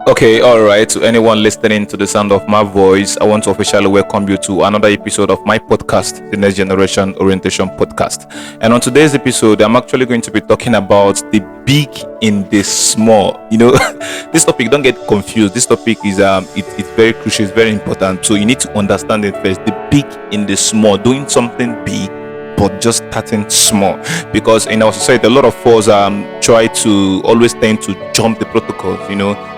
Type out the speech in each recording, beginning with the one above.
Okay, all right. To anyone listening to the sound of my voice, I want to officially welcome you to another episode of my podcast, the Next Generation Orientation Podcast. And on today's episode, I'm actually going to be talking about the big in the small. This topic, don't get confused. This topic is it's very crucial, it's very important. So you need to understand it first. The big in the small, doing something big but just starting small, because in our society a lot of us try to always tend to jump the protocols.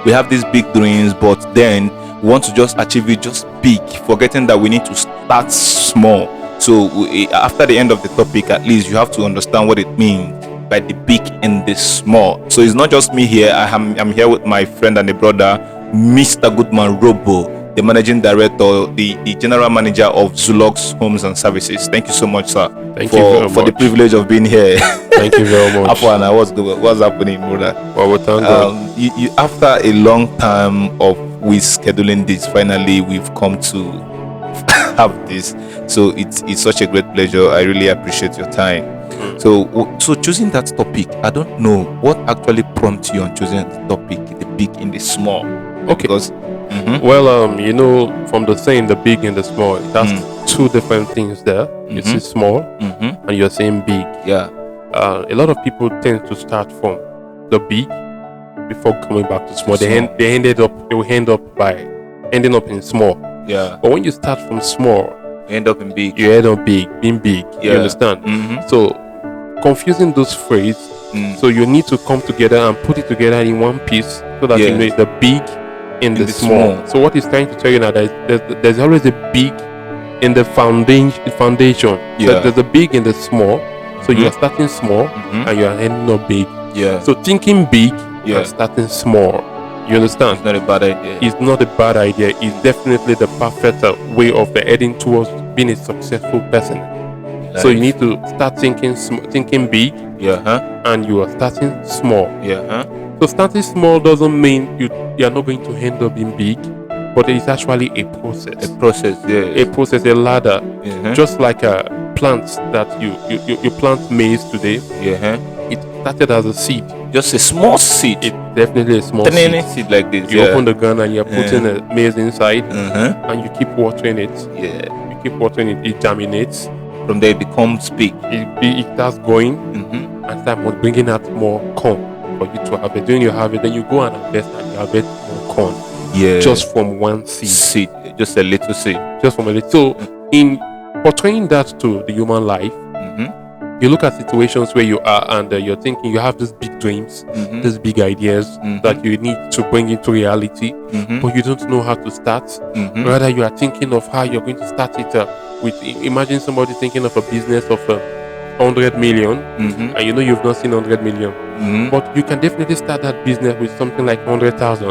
We have these big dreams, but then we want to just achieve it just big, forgetting that we need to start small. So after the end of the topic, at least you have to understand what it means by the big and the small. So it's not just me here. I'm here with my friend and a brother, Mr. Goodman, ROBO, the managing director, the general manager of Zulux Homes and Services. Thank you so much, sir. Thank you very for much. the privilege of being here. Thank you very much. Afwana, what's happening, brother? Well, thank God. You after a long time of we scheduling this, finally we've come to have this. So it's such a great pleasure. I really appreciate your time. So choosing that topic, I don't know what actually prompted you on choosing the topic, the big in the small. Okay. Because Well, from the saying the big and the small, it has two different things there. You see small and you're saying big. yeah, A lot of people tend to start from the big before coming back to small. They will end up by ending up in small. yeah, But when you start from small, end up in big. you end up being big. You Yeah. understand? Mhm. So confusing those phrases, so you need to come together and put it together in one piece so that you Yes. know the big in the small. So what he's trying to tell you now that there's always a big in the foundation. Yeah. There's a big in the small. So you are starting small and you are ending up big. Yeah, So thinking big Yeah. and starting small. You understand? it's not a bad idea. It's not a bad idea. It's definitely the perfect way of heading towards being a successful person. So you need to start thinking big, Yeah, huh? and you are starting small. Yeah, huh? So starting small doesn't mean you are not going to end up being big, but it's actually a process. Process, yeah. A process, a ladder. Yeah, Just like plants that you plant maize today, yeah, huh? it started as a seed. Just a small seed. It's definitely a small Tiny seed. seed like this. You yeah. open the ground and you're putting a maize inside, and you keep watering it. Yeah. You keep watering it. It germinates. From there it becomes big. It starts growing, and start bringing out more corn for you to harvest. When you harvest, then you go and harvest and you harvest more corn Yeah. just from one seed. seed. Just a little seed. Just from a little. So in portraying that to the human life, you look at situations where you are and you're thinking you have these big dreams, these big ideas that you need to bring into reality, but you don't know how to start. Rather, you are thinking of how you're going to start it imagine somebody thinking of a business of 100 million, and you've not seen 100 million, but you can definitely start that business with something like 100,000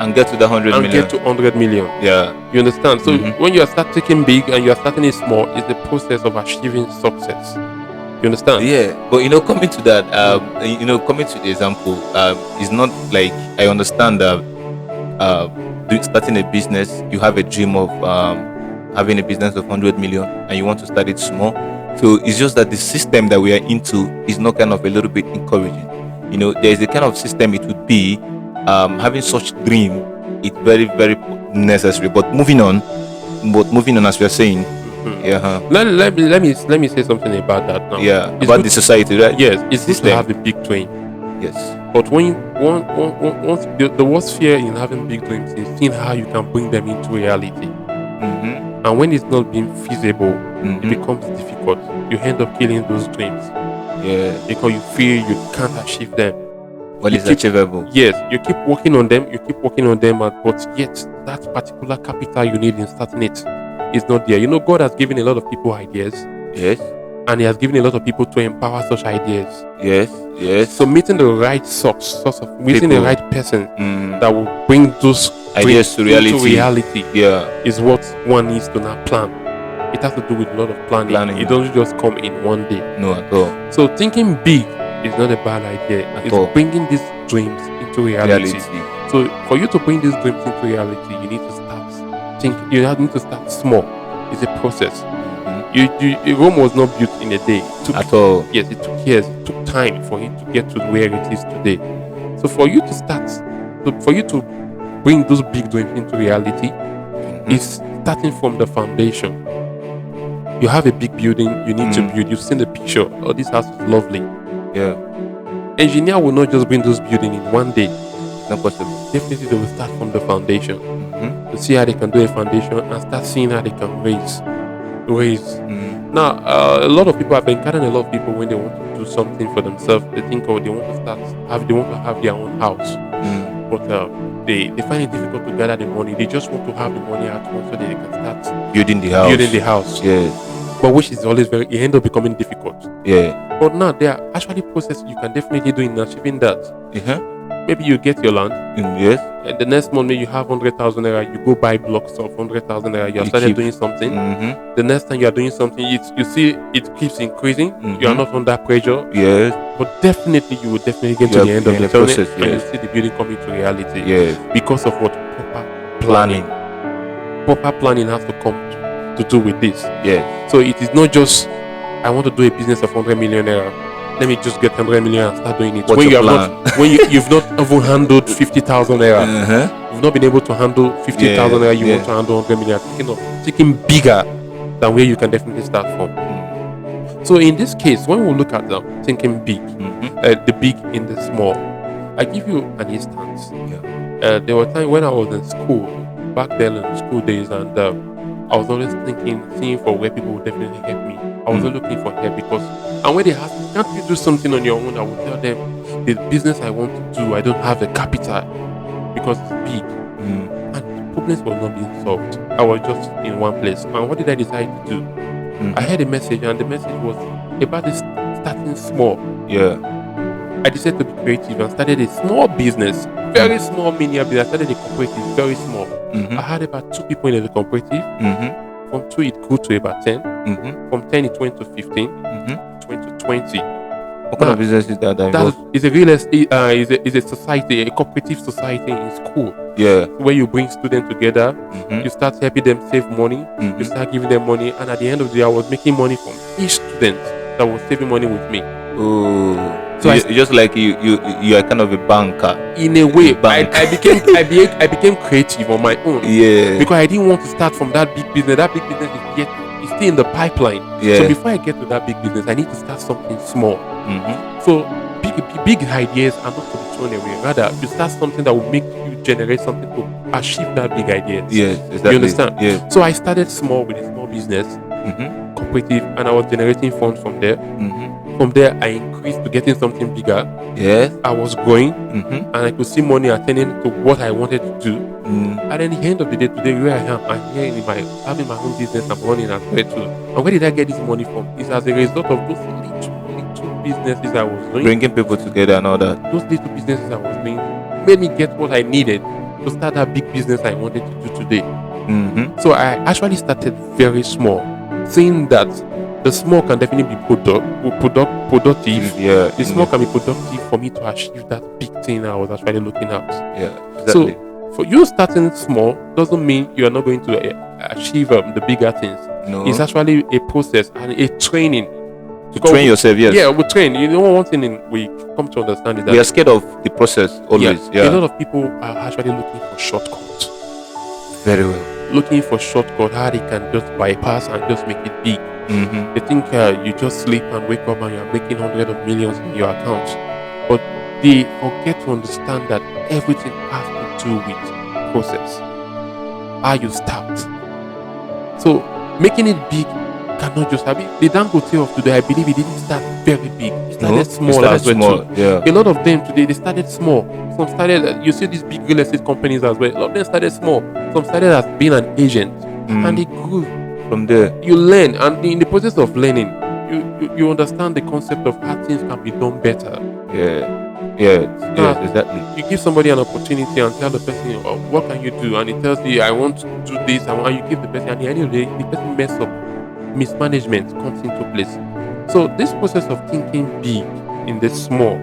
And get to the 100 and million. get to 100 million. Yeah. You understand? So when you start thinking big and you are starting it small, it's the process of achieving success. You understand? Yeah, but coming to that, coming to the example, it's not like I understand that starting a business, you have a dream of having a business of 100 million and you want to start it small. So it's just that the system that we are into is not kind of a little bit encouraging. There is a kind of system it would be having such dream. It's very, very necessary. But moving on, as we are saying. Yeah. Huh? Let me say something about that now. Yeah. It's about good- the society, right? Yes, it's good to System. have a big dream. Yes. But when once the worst fear in having big dreams is seeing how you can bring them into reality. And when it's not being feasible, it becomes difficult. You end up killing those dreams Yeah. because you feel you can't achieve them. Well, You it's keep- achievable. Yes, you keep working on them, but yet that particular capital you need in starting it is not there. God has given a lot of people ideas, Yes. and He has given a lot of people to empower such ideas. Yes. Yes. So meeting the right source of meeting the People. right person that will bring those Ideas to dreams into reality. reality Yeah. is what one needs to now plan. It has to do with a lot of planning. It doesn't just come in one day. No, at all. So thinking big is not a bad idea. It's all. bringing these dreams into reality. Reality. So for you to bring these dreams into reality, you need to start need to start small. It's a process. Rome was not built in a day. At all. Yes, it took years. It took time for it to get to where it is today. So for you to start, for you to bring those big dreams into reality is starting from the foundation. You have a big building you need to build. You've seen the picture. Oh, this house is lovely. Yeah. Engineer will not just bring those buildings in one day. Not possible. Definitely, they will start from the foundation to see how they can do a foundation and start seeing how they can raise. Now, a lot of people, I've encountered a lot of people when they want to do something for themselves. They think, oh, they want to have their own house, but they find it difficult to gather the money. They just want to have the money at once so that they can start building the house. Yeah. But which is always it ends up becoming difficult. Yeah. But now there are actually processes you can definitely do in achieving that. Maybe you get your land. Yes. And the next month you have 100,000 naira. You go buy blocks of 100,000 naira. You started doing something. The next time you are doing something, you see it keeps increasing. You are not under pressure. Yes. But definitely you will definitely get to the end of the process, and you see the building coming to reality. Yes. Because of what? Proper planning. Proper planning has to come to do with this. Yes. So it is not just I want to do a business of 100 million naira. Let me just get 100 million and start doing it. What's when your you plan? When you've not even handled 50,000 naira, you've not been able to handle 50,000 naira. You want to handle 100 million. Thinking bigger than where you can definitely start from. So in this case, when we look at thinking big, the big in the small, I give you an instance. There were times when I was in school, back then in school days, and I was always seeing for where people would definitely help me. I was looking for help because, and when they ask me, can't you do something on your own? I would tell them, the business I want to do, I don't have the capital because it's big. And the problems were not being solved. I was just in one place. And what did I decide to do? I had a message, and the message was about this starting small. Yeah. I decided to be creative and started a small business, very small mini business. I started a cooperative, very small. I had about 2 people in the cooperative. From 2 it grew to about 10. From 10 it went to 15. It went to 20. What kind of business is that? That is a real estate. Is a society, a cooperative society in school. Yeah. Where you bring students together, you start helping them save money. You start giving them money, and at the end of the day, I was making money from each student that was saving money with me. Oh. So just like you are kind of a banker. In a way, I became creative on my own. Yeah. Because I didn't want to start from that big business. That big business is still in the pipeline. Yeah. So before I get to that big business, I need to start something small. So big ideas are not to be thrown away. Rather, you start something that will make you generate something to achieve that big idea. Yes, exactly. You understand? Yeah. So I started small with a small business, cooperative, and I was generating funds from there. From there, I increased to getting something bigger. Yes. I was growing, and I could see money attending to what I wanted to do. And at the end of the day, today, where I am, I'm here having my own business. I'm running as well too. And where did I get this money from? It's as a result of those little businesses I was doing. Bringing people together and all that. Those little businesses I was doing made me get what I needed to start that big business I wanted to do today. So I actually started very small, seeing that the small can definitely be productive. Yeah. The small can be productive for me to achieve that big thing I was actually looking at. Yeah. Exactly. So for you starting small doesn't mean you are not going to achieve the bigger things. No. It's actually a process and a training. To train yourself, yes. Yeah, we train. You know, one thing we come to understand is that we are scared of the process always. Yeah. A lot of people are actually looking for shortcuts. Very well. Looking for shortcut, how they can just bypass and just make it big. They think you just sleep and wake up and you're making hundreds of millions in your accounts. But they forget to understand that everything has to do with process. How you start. So making it big cannot just have it. The Dangote of today, I believe it didn't start very big. It started small as well too. Yeah. A lot of them today, they started small. Some started, you see these big real estate companies as well. A lot of them started small. Some started as being an agent. And they grew. From there. You learn, and in the process of learning, you understand the concept of how things can be done better. Yeah, exactly. You give somebody an opportunity and tell the person, oh, what can you do? And he tells you, I want to do this, and you give the person, and at the end of the day, the person mess up. Mismanagement comes into place. So this process of thinking big in the small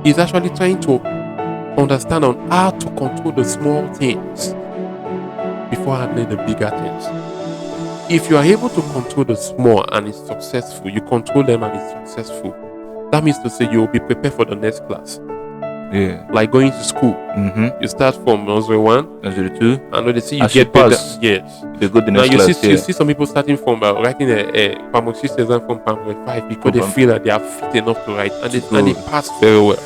is actually trying to understand on how to control the small things before handling the bigger things. If you are able to control the small and it's successful, you control them and it's successful, that means to say you will be prepared for the next class. Yeah. Like going to school. You start from nursery 1, nursery 2. and when they see you As you get better. pass, Yes. they go the Now next you class. see, you see some people starting from writing a primary 6 exam from primary 5 because they feel that they are fit enough to write, and they pass very well.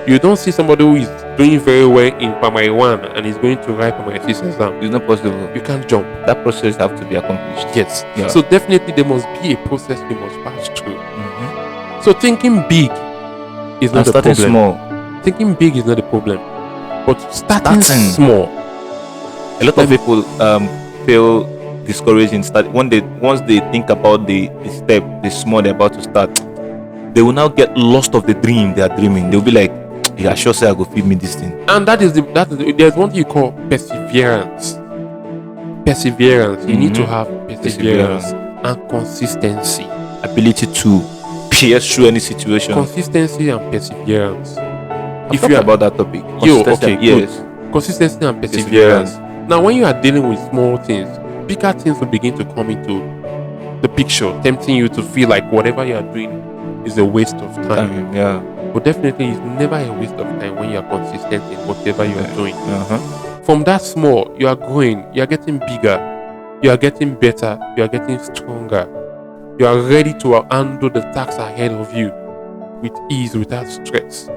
You don't see somebody who is doing very well in primary 1 and is going to write primary 6 exam. It's not possible. You can't jump. That process have to be accomplished. Yes. Yeah. So definitely there must be a process you must pass through. So thinking big is not And the starting problem. small. Thinking big is not the problem, but starting small. A lot of people feel discouraged in start once they think about the step, the small they're about to start. They will now get lost of the dream they are dreaming. They'll be like, "Yeah, sure, say I go feed me this thing." And there's one thing you call perseverance. Perseverance. You need to have perseverance and consistency. Ability to pierce through any situation. Consistency and perseverance. If you about that topic, okay, yes. good. Consistency and perseverance. Now, when you are dealing with small things, bigger things will begin to come into the picture, tempting you to feel like whatever you are doing is a waste of time. Yeah. But definitely, it's never a waste of time when you are consistent in whatever you are doing. From that small, you are growing, you are getting bigger, you are getting better, you are getting stronger. You are ready to handle the tasks ahead of you with ease, without stress.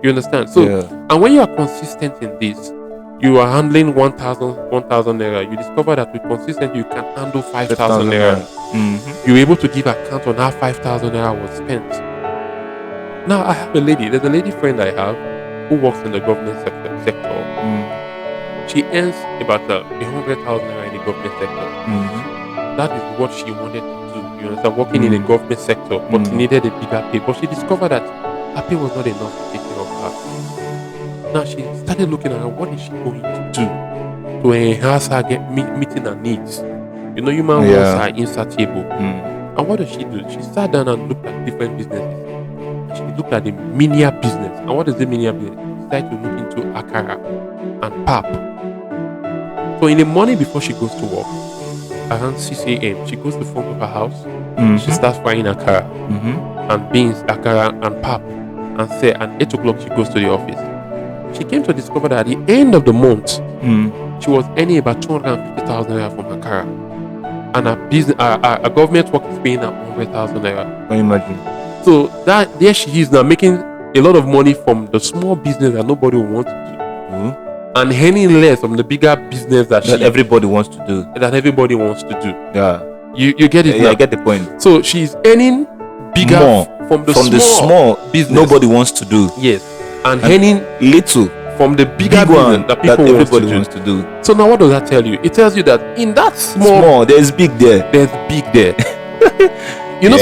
You understand? So, and when you are consistent in this, you are handling 1,000 naira. You discover that with consistency, you can handle 5,000 naira. You're able to give account on how 5,000 naira was spent. Now, I have there's a lady friend I have who works in the government sector. She earns about 100,000 naira in the government sector. That is what she wanted to do. You understand? Working in the government sector, but she needed a bigger pay. But she discovered that her pay was not enough to take care of her. Now she started looking at her, what is she going to do to enhance her meeting her needs? You know, human wants are insatiable. And what does she do? She sat down and looked at different businesses. She looked at the minier business. And what is the minier business? She started to look into akara and pap. So in the morning before she goes to work, around 6 a.m., she goes to the front of her house. She starts frying akara and beans, akara and pap. And say at 8 o'clock she goes to the office. She came to discover that at the end of the month, she was earning about 250,000 naira from akara. And her government work is paying her 100,000 naira. Can you imagine? So there she is now making a lot of money from the small business that nobody will want to do. And earning less from the bigger business that everybody wants to do. Yeah. You get it now? I get the point. So she's earning bigger more from the small business nobody wants to do. Yes. And earning little from the bigger one that people everybody wants to do. So now what does that tell you? It tells you that in that small there's big there. You know,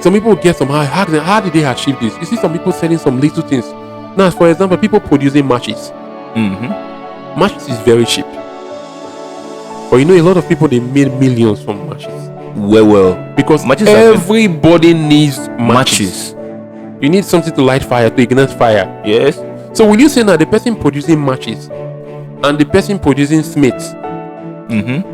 some people get some how did they achieve this? You see some people selling some little things. Now, for example, people producing matches. Matches is very cheap. But you know, a lot of people, they made millions from matches. Well. Because everybody needs matches. You need something to light fire, to ignite fire. Yes. So will you say now the person producing matches and the person producing smiths,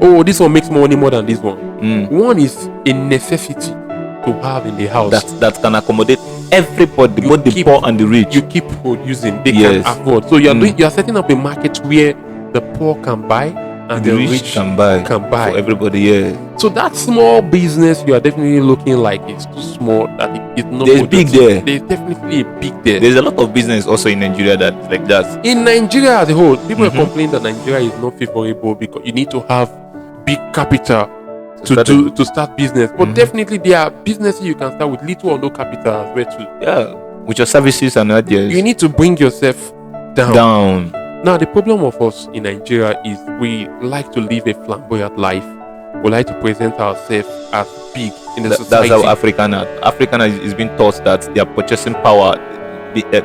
oh, this one makes more money more than this one. One is a necessity to have in the house. That can accommodate everybody, both the poor and the rich. You keep producing, they can afford. So you are setting up a market where the poor can buy and the rich can buy for everybody. So that small business you are definitely looking like it's too small, that it's not. There's big there. There's definitely a big there. There's a lot of business also in Nigeria that's like that. In Nigeria as a whole, people are complaining that Nigeria is not favorable because you need to have big capital to start business. But definitely there are businesses you can start with little or no capital as well too. Yeah, with your services and ideas. You need to bring yourself down. Now the problem of us in Nigeria is we like to live a flamboyant life. We like to present ourselves as big in the society. That's how African is being taught that their purchasing power,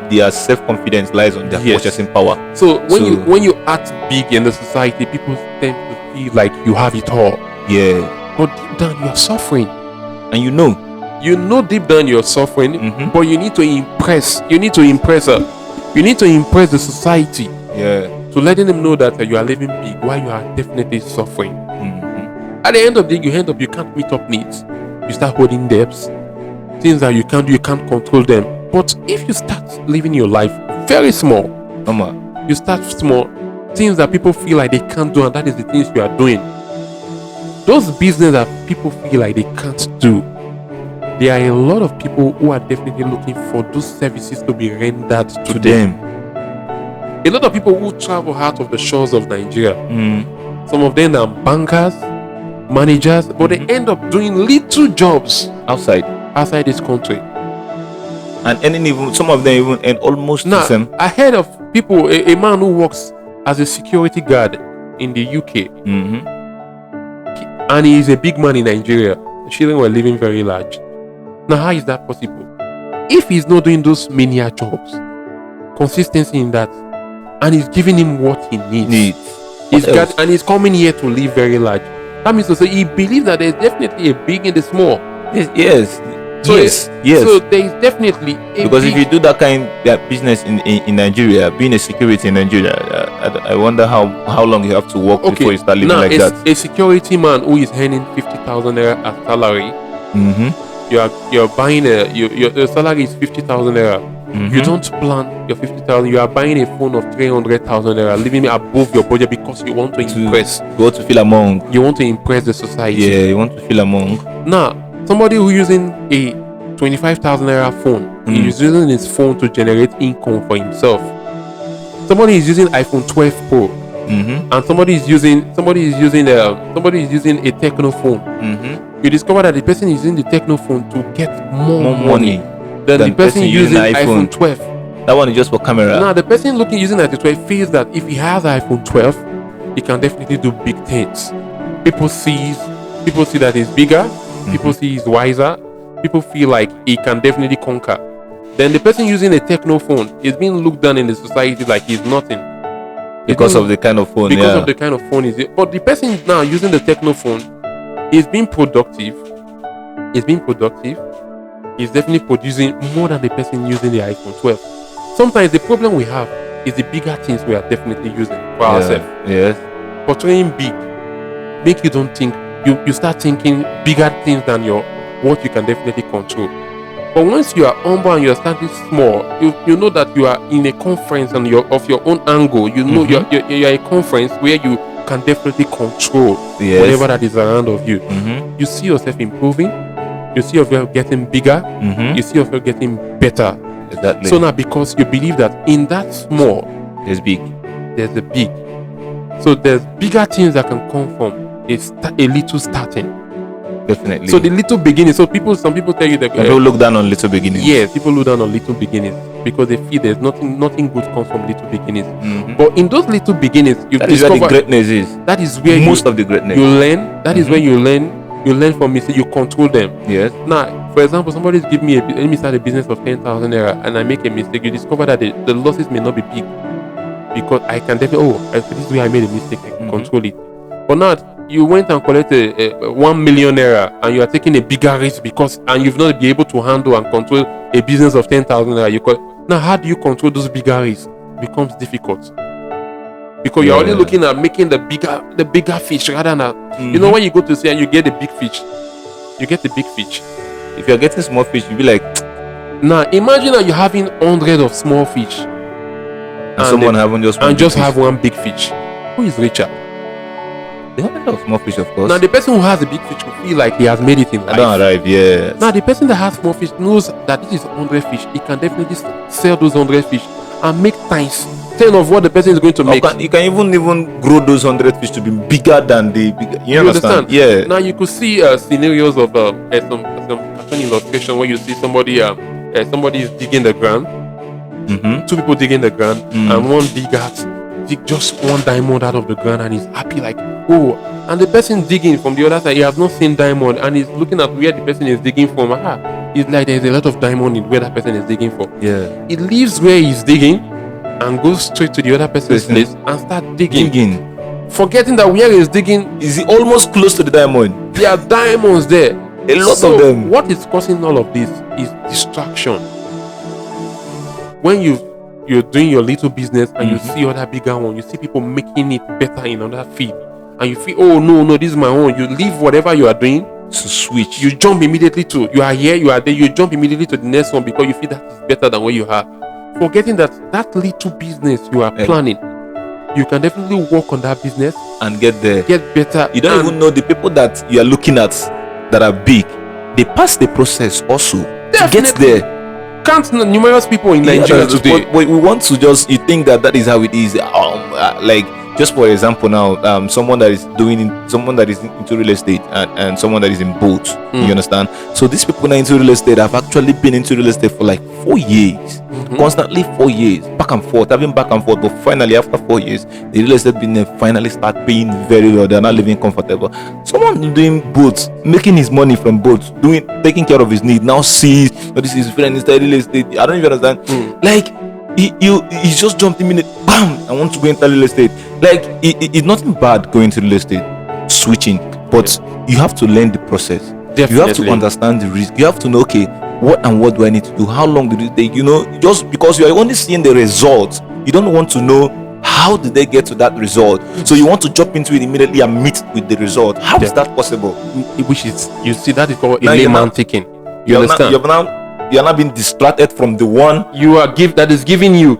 their self-confidence lies on their purchasing power. So when you act big in the society, people tend to feel like you have it all. Yeah. But deep down you are suffering. And you know deep down you're suffering, but you need to impress. You need to impress her. You need to impress the society. Yeah. To letting them know that you are living big while you are definitely suffering. At the end of the day, you can't meet up needs. You start holding debts. Things that you can't control them. But if you start living your life very small. Normal. You start small. Things that people feel like they can't do, and that is the things you are doing. Those business that people feel like they can't do, there are a lot of people who are definitely looking for those services to be rendered to them. A lot of people who travel out of the shores of Nigeria, some of them are bankers, managers, but they end up doing little jobs outside this country. And earning even, some of them even earn almost the same. I heard of people, a man who works as a security guard in the UK, and he is a big man in Nigeria. The children were living very large. Now, how is that possible? If he's not doing those menial jobs, consistency in that, and he's giving him what he needs. And he's coming here to live very large. That means to say he believes that there's definitely a big in the small. Yes. So there is definitely because if you do that kind of business in Nigeria, being a security in Nigeria, I wonder how long you have to work before you start living like that. A security man who is earning 50,000 naira as salary, you're buying your salary is 50,000 naira. You don't plan your 50,000. You are buying a phone of 300,000 naira, living above your budget because you want to impress. You want to feel among. You want to impress the society. Yeah, you want to feel among. Now, somebody who using a 25,000 naira phone, he is using his phone to generate income for himself. Somebody is using iPhone 12 Pro, and somebody is using a Techno phone. You discover that the person is using the Techno phone to get more money than the person using iPhone 12. That one is just for camera. Now, the person using iPhone 12 feels that if he has iPhone 12, he can definitely do big things. People see that he's bigger. People see he's wiser. People feel like he can definitely conquer. Then the person using a Techno phone is being looked down in the society like he's nothing. Because of the kind of phone. Because of the kind of phone but the person now using the Techno phone is being productive. He's definitely producing more than the person using the iPhone 12. Sometimes the problem we have is the bigger things we are definitely using for ourselves. Yes. Portraying big make you don't think. You start thinking bigger things than what you can definitely control. But once you are humble and you are starting small, you know that you are in a conference and you're of your own angle. You know you're a conference where you can definitely control whatever that is around of you. You see yourself improving. You see yourself getting bigger. You see yourself getting better. Exactly. So now, because you believe that in that small, there's a big. So there's bigger things that can come from a little starting. Definitely. So the little beginnings. So some people tell you that people look down on little beginnings. Yes, people look down on little beginnings because they feel there's nothing good comes from little beginnings. But in those little beginnings, that is where the greatness is. That is where most of the greatness. You learn. That is where you learn. You learn from mistakes. You control them. Yes. Now, for example, somebody's give me let me start a business of 10,000 naira, and I make a mistake. You discover that the losses may not be big because I can definitely this is where I made a mistake. I can control it. But now you went and collected 1 million naira, and you are taking a bigger risk and you've not been able to handle and control a business of 10,000 naira. Now, how do you control those bigger risks? It becomes difficult because you're only looking at making the bigger fish rather than you know, when you go to sea and you get the big fish, you get the big fish. If you're getting small fish, you'll be like, now imagine that you're having 100 of small fish and someone having just have one big fish. Who is richer? The 100 of small fish, of course. Now the person who has a big fish will feel like he has made it in life. I don't arrive, yes. Now the person that has small fish knows that this is 100 fish. He can definitely sell those 100 fish and make times 10 of what the person is going to make. You can even grow those 100 fish to be bigger than the bigger. You understand? Yeah. Now you could see scenarios of some cartoon illustration where you see somebody is digging the ground. Two people digging the ground, and one dig just one diamond out of the ground, and he's happy like, oh. And the person digging from the other side, he has not seen diamond, and he's looking at where the person is digging from. It's like there's a lot of diamond in where that person is digging for. Yeah. He leaves where he's digging and goes straight to the other person's place and start digging. Forgetting that where he's digging is almost close to the diamond. There are diamonds there. A lot of them. What is causing all of this is distraction. When you're doing your little business and you see other bigger one, you see people making it better in another field, and you feel, oh no, this is my own. You leave whatever you are doing to switch. You jump immediately to, you are here, you are there, you jump immediately to the next one because you feel that is better than where you are. forgetting that little business you are planning, you can definitely work on that business and get there. Get better. You don't even know the people that you are looking at that are big. They pass the process also to get there. Count numerous people in Nigeria today. But we want to you think that is how it is. Like, just for example now, someone that is into real estate and someone that is in boats. You understand? So these people that are into real estate have actually been into real estate for like 4 years, constantly 4 years, back and forth, but finally after 4 years, the real estate business finally start paying very well. They're not living comfortable. Someone doing boats, making his money from boats, taking care of his needs, now sees this is friend inside real estate. I don't even understand. Like, he just jumped in, bam, I want to go into real estate. Like, it's nothing bad going to real estate, switching, but you have to learn the process. Definitely. You have to understand the risk. You have to know, okay, what do I need to do? How long did it take? Just because you are only seeing the result, you don't want to know how did they get to that result. So you want to jump into it immediately and meet with the result. How is that possible? Which is, you see, that is called a layman thinking. You understand? You're not being distracted from the one that is giving you.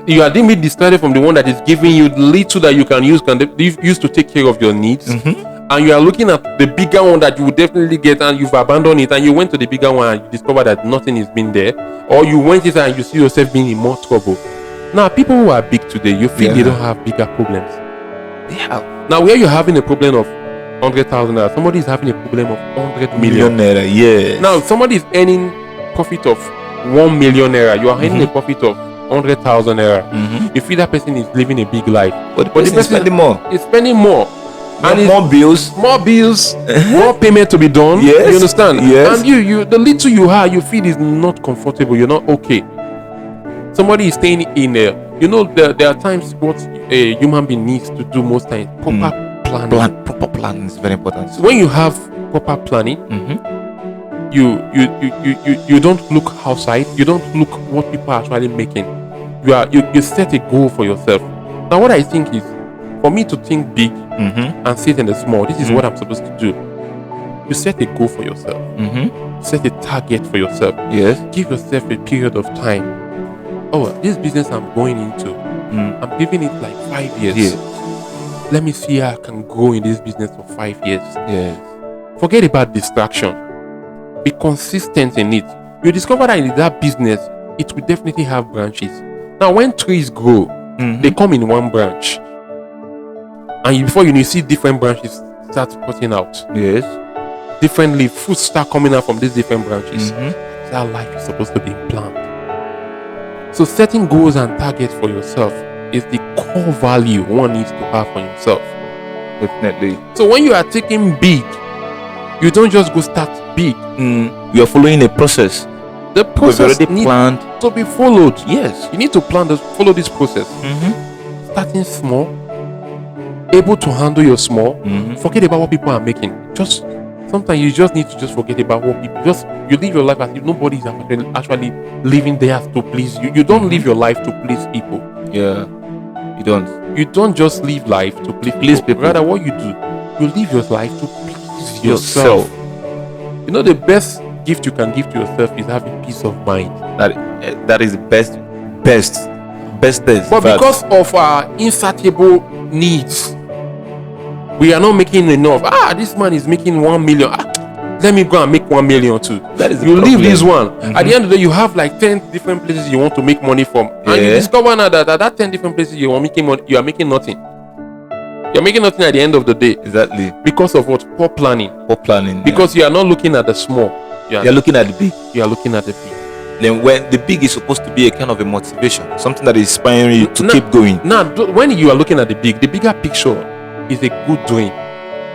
You are being distracted from the one that is giving you the little that you can use to take care of your needs. And you are looking at the bigger one that you would definitely get, and you've abandoned it, and you went to the bigger one and you discover that nothing is being there, or you went inside and you see yourself being in more trouble. Now, people who are big today, you feel they don't have bigger problems. They have. Now, where you're having a problem of 100,000 naira, somebody is having a problem of 100 million naira. Yes. Now, somebody is earning profit of 1 million naira. You are earning a profit of 100,000 naira. You feel that person is living a big life, but the person is spending more. It's spending more. And more bills, more payment to be done. Yes. You understand? Yes. And you the little you have, you feel is not comfortable. You're not okay. Somebody is staying in there. There are times what a human being needs to do most times. Proper planning is very important. So when you have proper planning, you don't look outside. You don't look what people are actually making. You set a goal for yourself. Now, what I think is, for me to think big and sit in the small, this is what I'm supposed to do. You set a goal for yourself. Set a target for yourself. Yes. Give yourself a period of time. Oh, this business I'm going into, I'm giving it like 5 years. Yes. Let me see how I can grow in this business for 5 years. Yes. Forget about distraction. Be consistent in it. You discover that in that business, it will definitely have branches. Now, when trees grow, they come in one branch. And before you see different branches start putting out. Yes. Different leaves, fruits start coming out from these different branches. That's how life is supposed to be planned. So setting goals and targets for yourself is the core value one needs to have for himself. Definitely. So when you are taking big, you don't just go start big. You are following a process. The process already planned to be followed. Yes. You need to follow this process. Starting small, able to handle your small. Forget about what people are making. Sometimes you just need to just forget about what people. You live your life as if nobody is actually living there to please you. You don't live your life to please people. Yeah, you don't. You don't just live life to please people. Rather, what you do, you live your life to please yourself. The best gift you can give to yourself is having peace of mind. That is the best. But because of our insatiable needs, we are not making enough. This man is making 1 million. Let me go and make 1 million too. That is you leave this one. At the end of the day, you have like 10 different places you want to make money from, and you discover now that 10 different places you are making money, you are making nothing. You are making nothing at the end of the day. Exactly. Because of what? Poor planning. Because you are not looking at the small. You are looking at the big. You are looking at the big. Then when the big is supposed to be a kind of a motivation, something that is inspiring you to keep going. Now, when you are looking at the bigger picture is a good dream.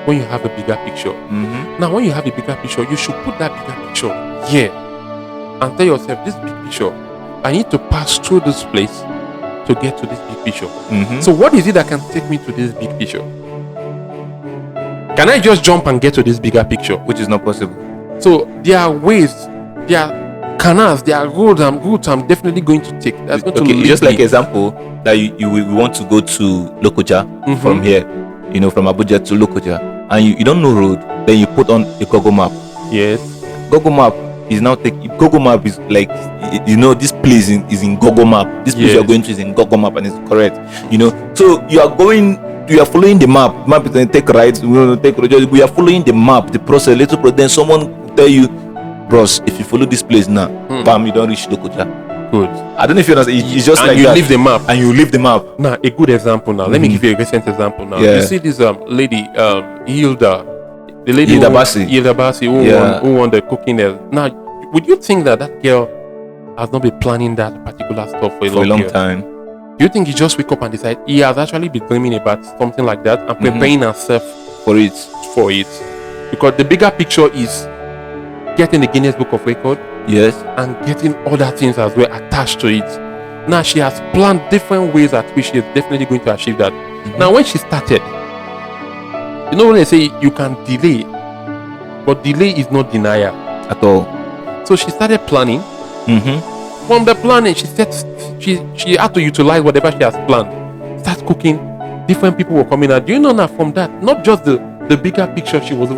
When you have a bigger picture. Now, when you have a bigger picture, you should put that bigger picture here and tell yourself, this big picture, I need to pass through this place to get to this big picture. So what is it that can take me to this big picture? Can I just jump and get to this bigger picture? Which is not possible. So there are ways, there are canals, there are roads I'm definitely going to take. That's going to just like example that we want to go to Lokoja from here, from Abuja to Lokoja, and you don't know road, then you put on a Google map. Yes. Google map is now taking Google Map is like, this place is in Google Map. This place you are going to is in Google Map, and it's correct. So you are following the map. Map is going to take right. We are following the map, the process. Then someone will tell you, bros, if you follow this place now, bam, you don't reach Lokoja. Good. I don't know if you understand. It's just and like you that. leave the map. And you leave the map. Now, a good example now. Let me give you a recent example now. Yeah. You see this lady, Hilda. The lady Hilda Bassi. who won the cooking. Now, would you think that girl has not been planning that particular stuff for a long time? Do you think he just wake up and decide he has actually been dreaming about something like that and preparing herself for it? Because the bigger picture is getting the Guinness Book of Record. Yes. And getting other things as well attached to it. Now she has planned different ways at which she is definitely going to achieve that. Now when she started, when they say you can delay, but delay is not denial at all. So she started planning. From the planning, she said she had to utilize whatever she has planned. Start cooking. Different people were coming out. Do you know now from that? Not just the bigger picture she was.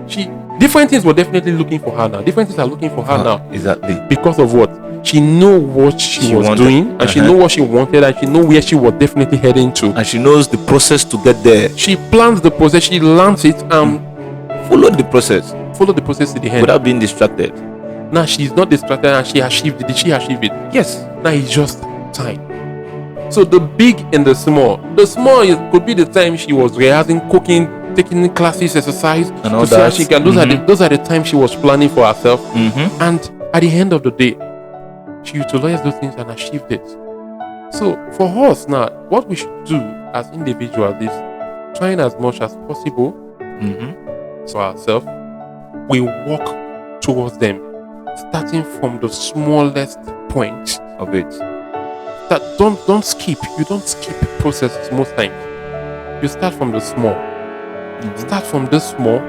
She different things were definitely looking for her now. Different things are looking for her now. Exactly. Because of what? She know what she was doing, and she know what she wanted, and she know where she was definitely heading to. And she knows the process to get there. She plans the process, she learns it, and follow the process. Follow the process to the end. Without being distracted. Now she's not distracted and she achieved it. Did she achieve it? Yes. Now it's just time. So the big and the small. The small could be the time she was rehearsing, cooking, taking classes, exercise, and all that. Those are the times she was planning for herself. And at the end of the day, she utilized those things and achieved it. So for us now, what we should do as individuals is trying as much as possible for ourselves. We walk towards them, starting from the smallest point of it. That don't skip. You don't skip processes most times. You start from the small. Start from the small.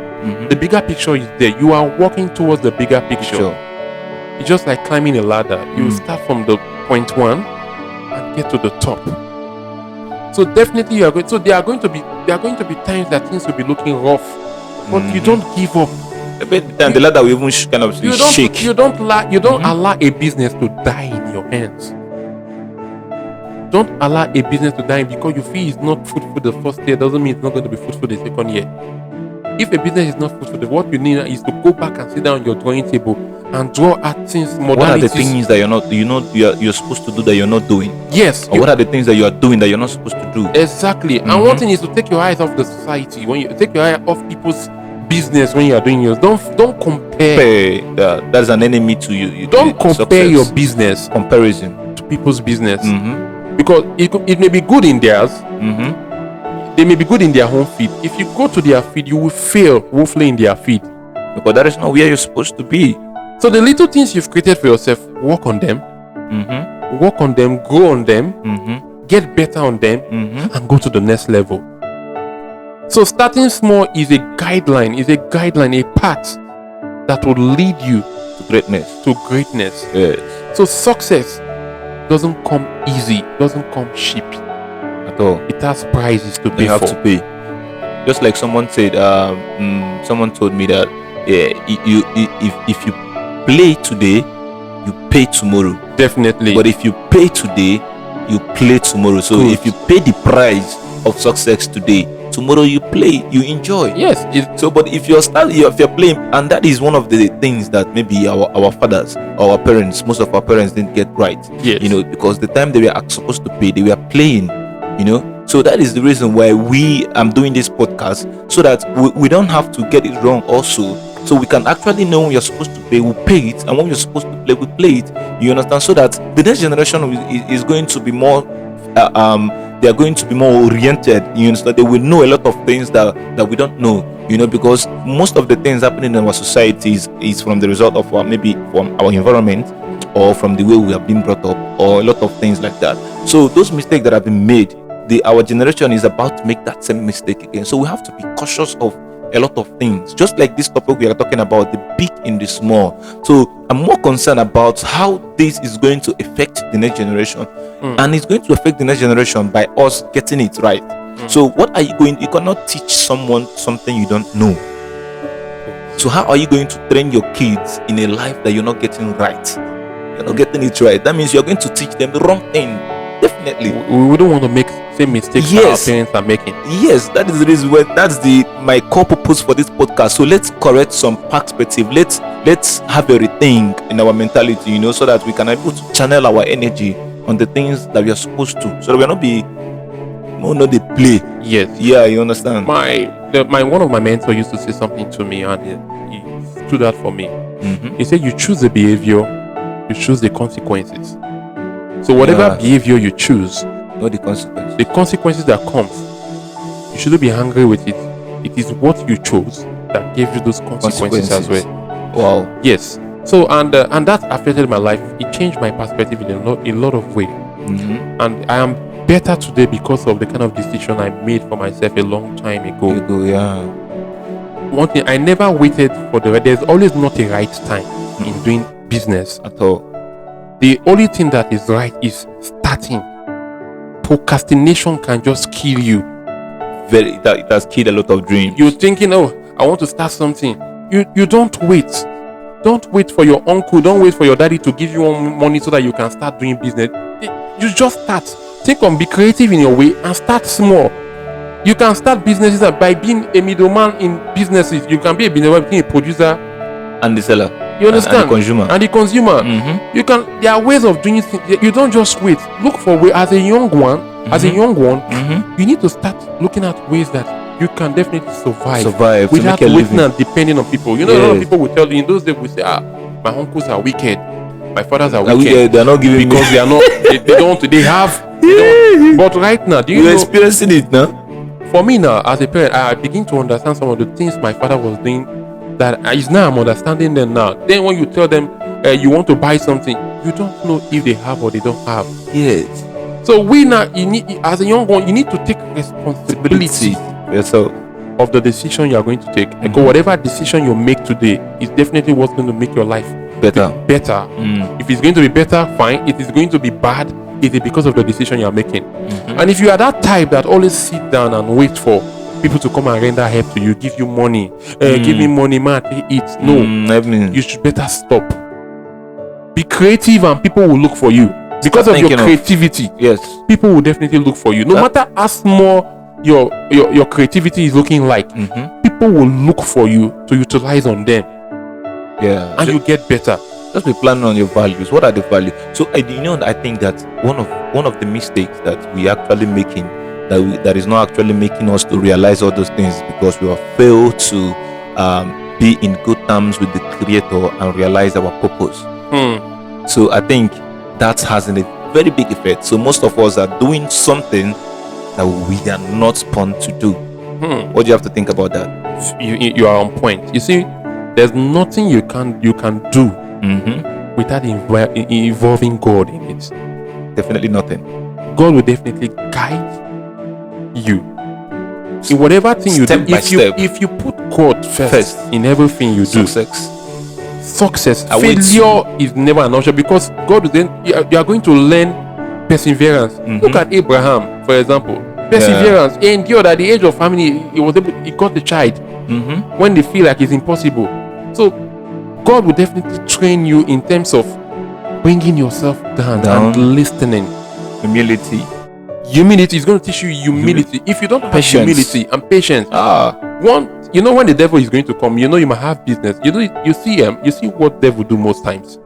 The bigger picture is there. You are walking towards the bigger picture. It's just like climbing a ladder. You start from the point one and get to the top. So definitely you are going. So there are going to be times that things will be looking rough, but you don't give up. And the ladder will even kind of shake. You don't allow a business to die in your hands. Don't allow a business to die because you feel it's not fruitful the first year. Doesn't mean it's not going to be fruitful the second year. If a business is not fruitful, what you need is to go back and sit down on your drawing table and draw at things, modalities. What are the things that you're supposed to do that you're not doing? Yes. Or what are the things that you are doing that you're not supposed to do? Exactly. And one thing is to take your eyes off the society. When you take your eye off people's business when you are doing yours, don't compare. That's an enemy to you. Don't compare your business comparison to people's business. Because it may be good in theirs. They may be good in their home feed. If you go to their feed, you will fail woefully in their feed. Because that is not where you're supposed to be. So the little things you've created for yourself, work on them. Work on them, grow on them, get better on them, and go to the next level. So starting small is a guideline, a path that will lead you to greatness. Yes. So success doesn't come easy, doesn't come cheap at all. It has prices to pay. You have to pay. Just like someone said, someone told me that if you play today, you pay tomorrow. Definitely. But if you pay today, you play tomorrow. So if you pay the price of success today, tomorrow you play, you enjoy. Yes. But if you're playing, and that is one of the things that maybe our fathers, our parents, most of our parents didn't get right. Yes. Because the time they were supposed to pay, they were playing. So that is the reason why I'm doing this podcast, so that we don't have to get it wrong also. So we can actually know when you're supposed to pay, we pay it, and when you're supposed to play, we play it. You understand? So that the next generation is going to be more they are going to be more oriented. You understand? They will know a lot of things that we don't know. Because most of the things happening in our society is from the result of maybe from our environment, or from the way we have been brought up, or a lot of things like that. So those mistakes that have been made, our generation is about to make that same mistake again. So we have to be cautious of a lot of things, just like this topic we are talking about, the big and the small. So I'm more concerned about how this is going to affect the next generation, and it's going to affect the next generation by us getting it right. So what are you cannot teach someone something you don't know. So how are you going to train your kids in a life that you're not getting right? You're not getting it right. That means you're going to teach them the wrong thing. Definitely. We wouldn't want to make same mistakes that our parents are making. Yes, that is the reason why that's my core purpose for this podcast. So let's correct some perspective. Let's have a rethink in our mentality, so that we can able to channel our energy on the things that we are supposed to. So that we're not the play. Yes. Yeah, you understand? One of my mentors used to say something to me, and he stood out for me. He said, you choose the behavior, you choose the consequences. So whatever behavior you choose, not the consequences. The consequences that comes, you shouldn't be angry with it. It is what you chose that gave you those consequences as well. Wow. Yes. So and that affected my life. It changed my perspective in a lot of ways. And I am better today because of the kind of decision I made for myself a long time ago. One thing, I never waited for there's always not a right time in doing business at all. The only thing that is right is starting. Procrastination can just kill you. It has killed a lot of dreams. You're thinking, I want to start something. You don't wait. Don't wait for your uncle. Don't wait for your daddy to give you money so that you can start doing business. You just start. Be creative in your way and start small. You can start businesses by being a middleman in businesses. You can be a businessman between a producer and the seller. You understand? And the consumer. You can. There are ways of doing things. You don't just wait. Look for way as a young one. You need to start looking at ways that you can definitely survive without waiting and depending on people. A lot of people will tell you in those days. We say, my uncles are wicked, my fathers are wicked. They're not giving because they are not. They don't. They have. But right now, you're experiencing it now. For me now, as a parent, I begin to understand some of the things my father was doing. That is now I'm understanding them now. Then when you tell them you want to buy something, you don't know if they have or they don't have. Yes. So we now, as a young one, you need to take responsibility of the decision you are going to take. Because whatever decision you make today is definitely what's going to make your life better. If it's going to be better, fine. If it's going to be bad, it is because of the decision you are making. And if you are that type that always sit down and wait for people to come and render help to you, give you money, give me money, man, eat. No, you should better stop. Be creative, and people will look for you because of your creativity. Yes, people will definitely look for you. No matter how small your creativity is looking like, people will look for you to utilize on them. Yeah, and you get better. Just be planning on your values. What are the values? So I think that one of the mistakes that we actually making, that is not actually making us to realize all those things, because we have failed to be in good terms with the Creator and realize our purpose. So I think that has a very big effect. So most of us are doing something that we are not born to do. What do you have to think about that? You are on point. You see, there's nothing you can do without involving God in it. Definitely nothing. God will definitely guide you in whatever thing you do. If you put God first in everything you do, success, failure is never an option, because God will then you are going to learn perseverance. Look at Abraham, for example. Perseverance. He endured at the age of family. He got the child when they feel like it's impossible. So God will definitely train you in terms of bringing yourself down and listening. Humility is going to teach you humility. If you don't have humility and patience, when the devil is going to come, you might have business. You see what devil do most times.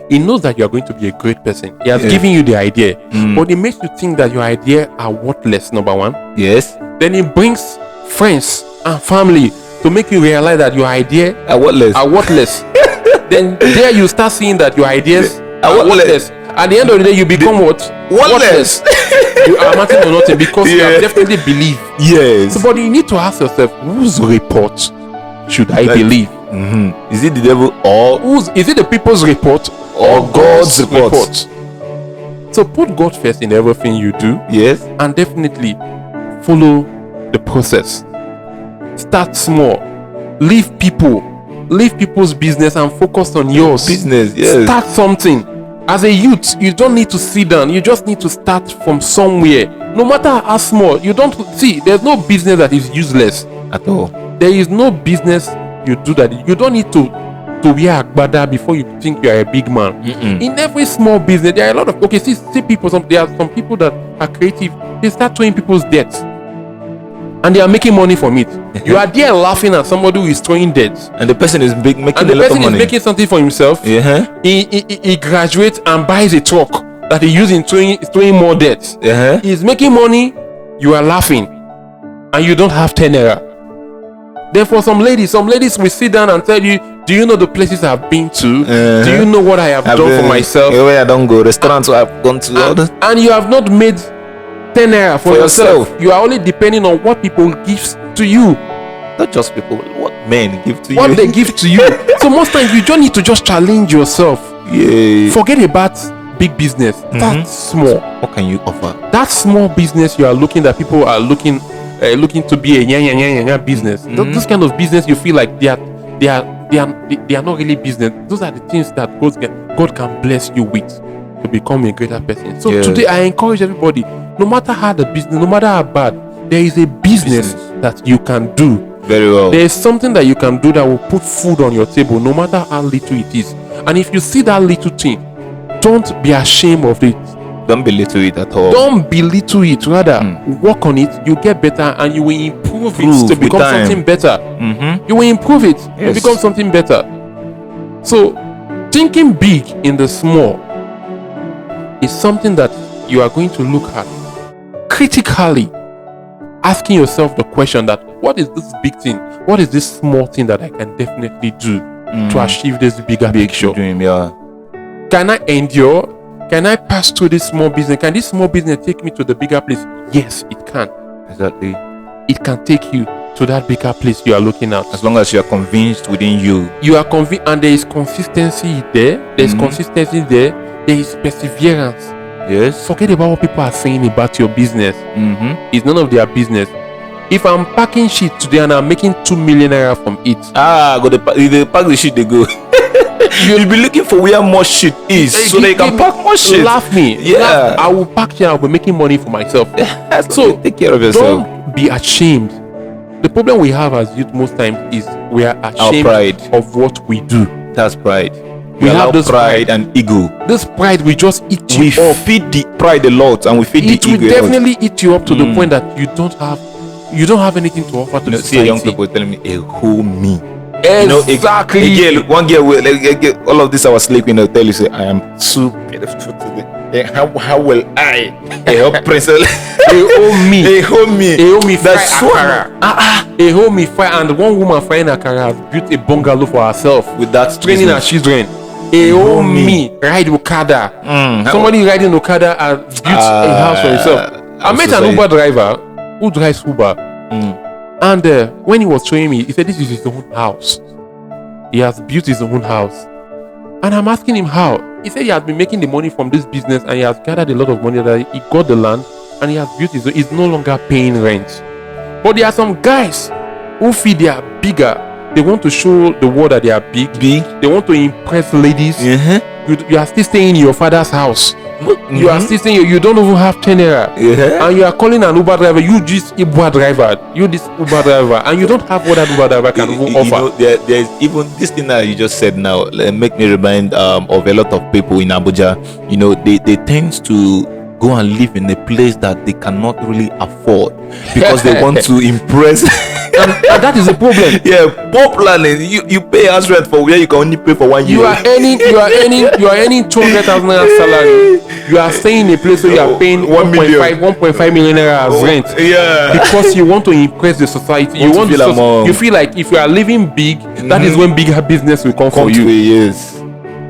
He knows that you are going to be a great person. He has given you the idea, but he makes you think that your idea are worthless. Number one. Yes. Then he brings friends and family to make you realize that your idea are worthless. Then there you start seeing that your ideas are worthless. At the end of the day, you become worthless. You are nothing or nothing, because you have definitely believed. Yes. So, but you need to ask yourself, whose report should I believe? Is it the devil, or is it the people's report or God's report? So put God first in everything you do. Yes. And definitely follow the process. Start small. Leave people's business and focus on yours. Business, yes. Start something. As a youth, you don't need to sit down. You just need to start from somewhere. No matter how small. There's no business that is useless at all. There is no business you do that. You don't need to wear agbada before you think you are a big man. In every small business, there are a lot of see people. There are some people that are creative. They start throwing people's debts, and they are making money from it. You are there laughing at somebody who is throwing debts, and the person is making a lot of money. And the person is making something for himself. He graduates and buys a truck that he uses in throwing more debts. He's making money. You are laughing, and you don't have 10 naira. Therefore, some ladies will sit down and tell you, do you know the places I've been to? Do you know what I have done for myself? Where I don't go, restaurants where I've gone to. And you have not made 10 naira for yourself. You are only depending on what people give to you. Not just people, what men give to you. What they give to you. So most times, you don't need to just challenge yourself. Yeah. Forget about big business. That's small. What can you offer? That small business you are looking, that people are looking to be a business. This kind of business you feel like they are not really business. Those are the things that God can bless you with to become a greater person. So today I encourage everybody, no matter how the business, no matter how bad, there is a business that you can do. Very well. There is something that you can do that will put food on your table, no matter how little it is. And if you see that little thing, don't be ashamed of it. Don't belittle it at all. Don't belittle it. Rather, work on it. You get better, and you will improve it to become something better. You will improve it to become something better. So, thinking big in the small is something that you are going to look at critically, asking yourself the question that, what is this big thing? What is this small thing that I can definitely do to achieve this bigger picture? Dream, Can I endure? Can I pass through this small business? Can this small business take me to the bigger place? Yes, it can. Exactly. It can take you to that bigger place you are looking at. As long as you are convinced within you. You are convinced, and there is consistency there. There is consistency there. There is perseverance. Yes. Forget about what people are saying about your business. It's none of their business. If I'm packing shit today and I'm making 2 million naira from it, they pack the shit, they go. You'll be looking for where more shit is, so they can pack more shit. Laugh me. Yeah. I will pack here. I'll be making money for myself. So take care of yourself. Don't be ashamed. The problem we have as youth most times is we are ashamed of what we do. That's pride. We have this pride and ego. This pride will just eat you up. We feed the pride a lot, and we feed the ego. It will definitely eat you up to the point that you don't have anything to offer to the society. See young people telling me, who me? Exactly. One girl will, all of this our sleeping, they'll tell you, say, I am too beautiful today. How will I help princess? They owe me. They owe me. That's akara. They owe me fry. And one woman frying akara has built a bungalow for herself with that training her children. They owe me ride Okada. Somebody riding Okada has built a house for himself. I met an Uber driver who drives Uber. And when he was showing me, he said this is his own house. He has built his own house. And I'm asking him how. He said he has been making the money from this business and he has gathered a lot of money, that he got the land and he has built his own. He's no longer paying rent. But there are some guys who feel they are bigger. They want to show the world that they are big. They want to impress ladies. You are still staying in your father's house. You are still saying you don't even have 10 naira, and you are calling an Uber driver. You this Uber driver, and you don't have what that Uber driver can even offer. There's even this thing that you just said now. Make me remind of a lot of people in Abuja. They tend to go and live in a place that they cannot really afford because they want to impress. and that is a problem. Popularly, you pay house rent for where you can only pay for 1 year. You are earning 200,000 naira salary. You are staying in a place where you are paying 1.5 million naira as rent. Because you want to impress the society. You feel like if you are living big, that is when bigger business will come for you. Yes.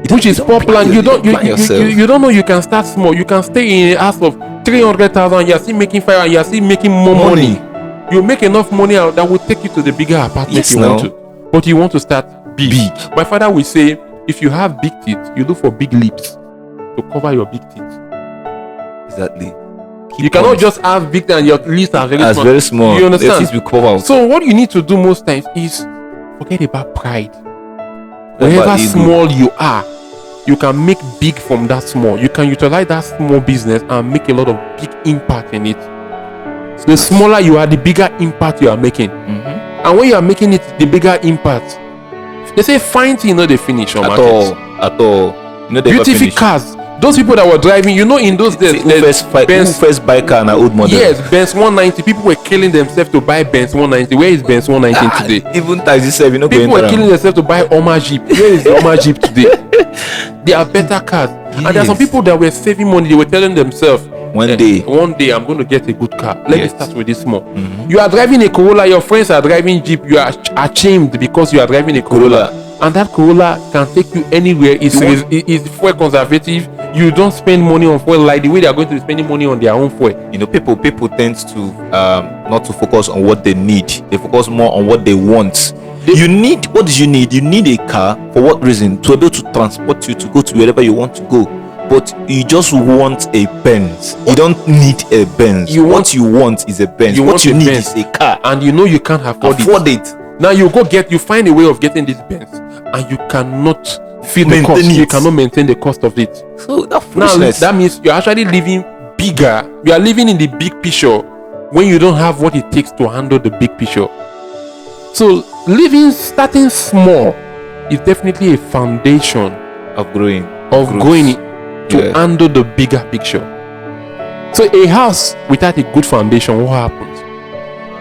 Which is popular. You don't know you can start small. You can stay in a house of 300,000. You are still making fire and you are still making more money. You make enough money out that will take you to the bigger apartment want to. But you want to start big. My father will say, if you have big teeth, you look for big lips to cover your big teeth. Exactly. You cannot just have big teeth and your lips are very small. You understand? So what you need to do most times is forget about pride. Wherever small you are, you can make big from that small. You can utilize that small business and make a lot of big impact in it. So the smaller you are, the bigger impact you are making. And when you are making it the bigger impact, they say fine thing, they finish on market. At all. Beautiful cars. Those people that were driving, in those days, who first buy car na old model. Yes, Benz 190. People were killing themselves to buy Benz 190. Where is Benz 190 today? Even taxi self, people were killing themselves to buy Omar Jeep. Where is the Omar Jeep today? There are better cars. Yes. And there are some people that were saving money. They were telling themselves, one day I'm going to get a good car. Let me start with this small. You are driving a Corolla. Your friends are driving Jeep. You are ashamed because you are driving a Corolla. And that Corolla can take you anywhere. It's fuel conservative. You don't spend money on fuel like the way they are going to be spending money on their own fuel. People tend to not to focus on what they need. They focus more on what they want. What do you need? You need a car for what reason? To be able to transport you to go to wherever you want to go. But you just want a Benz. You don't need a Benz. What you want is a Benz. What you need is a car. And you can't afford it. Now you find a way of getting this Benz, and you cannot feel the cost. You cannot maintain the cost of it. So that means you're actually living bigger. You are living in the big picture when you don't have what it takes to handle the big picture. So starting small is definitely a foundation of growing to handle the bigger picture. So a house without a good foundation, what happens?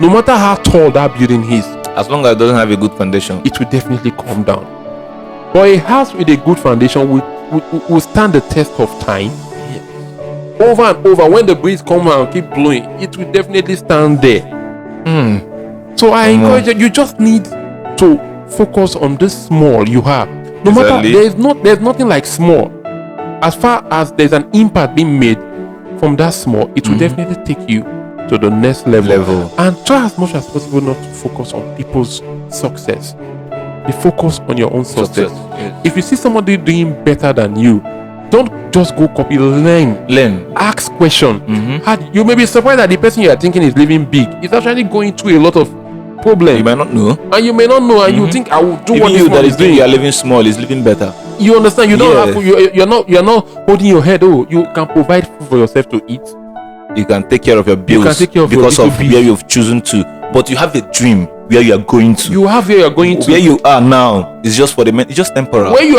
No matter how tall that building is, as long as it doesn't have a good foundation, it will definitely come down. But a house with a good foundation will stand the test of time. Yes. Over and over, when the breeze comes and keep blowing, it will definitely stand there. So I encourage you just need to focus on this small you have. No matter, there's nothing like small. As far as there's an impact being made from that small, it will definitely take you to the next level. And try as much as possible not to focus on people's success. Be focused on your own success. Yes. If you see somebody doing better than you, don't just go copy. Learn. Ask question. You may be surprised that the person you are thinking is living big is actually going through a lot of problems. You might not know. And you may not know, and you think I will do what this man is doing. You are living small is living better. You understand? You don't have. You're not holding your head. Oh, you can provide food for yourself to eat. You can take care of your bills because of where you've chosen to. But you have a dream where you are going to. You have where you are going to. Where you are now is just for the it's just temporal. Where you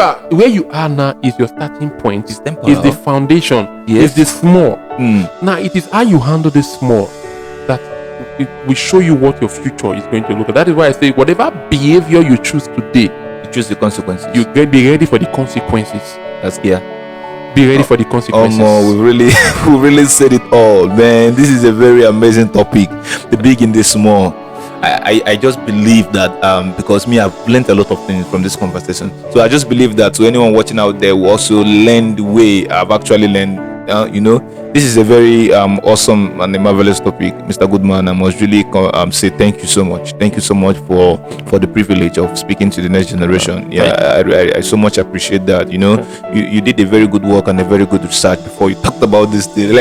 are now is your starting point. It's temporal. It's the foundation. Yes. It's the small. Now it is how you handle this small that it will show you what your future is going to look like. That is why I say whatever behavior you choose today, you choose the consequences. You be ready for the consequences. That's clear. Be ready for the consequences. We really said it all, man. This is a very amazing topic. The big and the small. I just believe that because I've learned a lot of things from this conversation. So I just believe that to anyone watching out there will also learn the way I've actually learned. This is a very awesome and a marvelous topic, Mr. Goodman. I must really say thank you so much. Thank you so much for the privilege of speaking to the next generation. I so much appreciate that. You did a very good work and a very good research before you talked about this thing.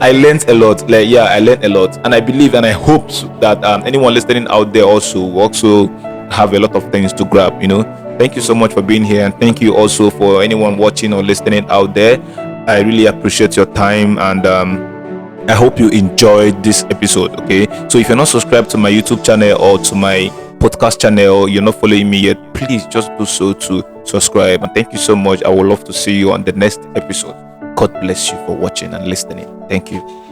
I learned a lot. I learned a lot, and I believe and I hope that anyone listening out there also have a lot of things to grab. Thank you so much for being here, and thank you also for anyone watching or listening out there. I really appreciate your time, and I hope you enjoyed this episode. Okay, so if you're not subscribed to my YouTube channel or to my podcast channel, you're not following me yet, please just do so to subscribe. And thank you so much. I would love to see you on the next episode. God bless you for watching and listening. Thank you.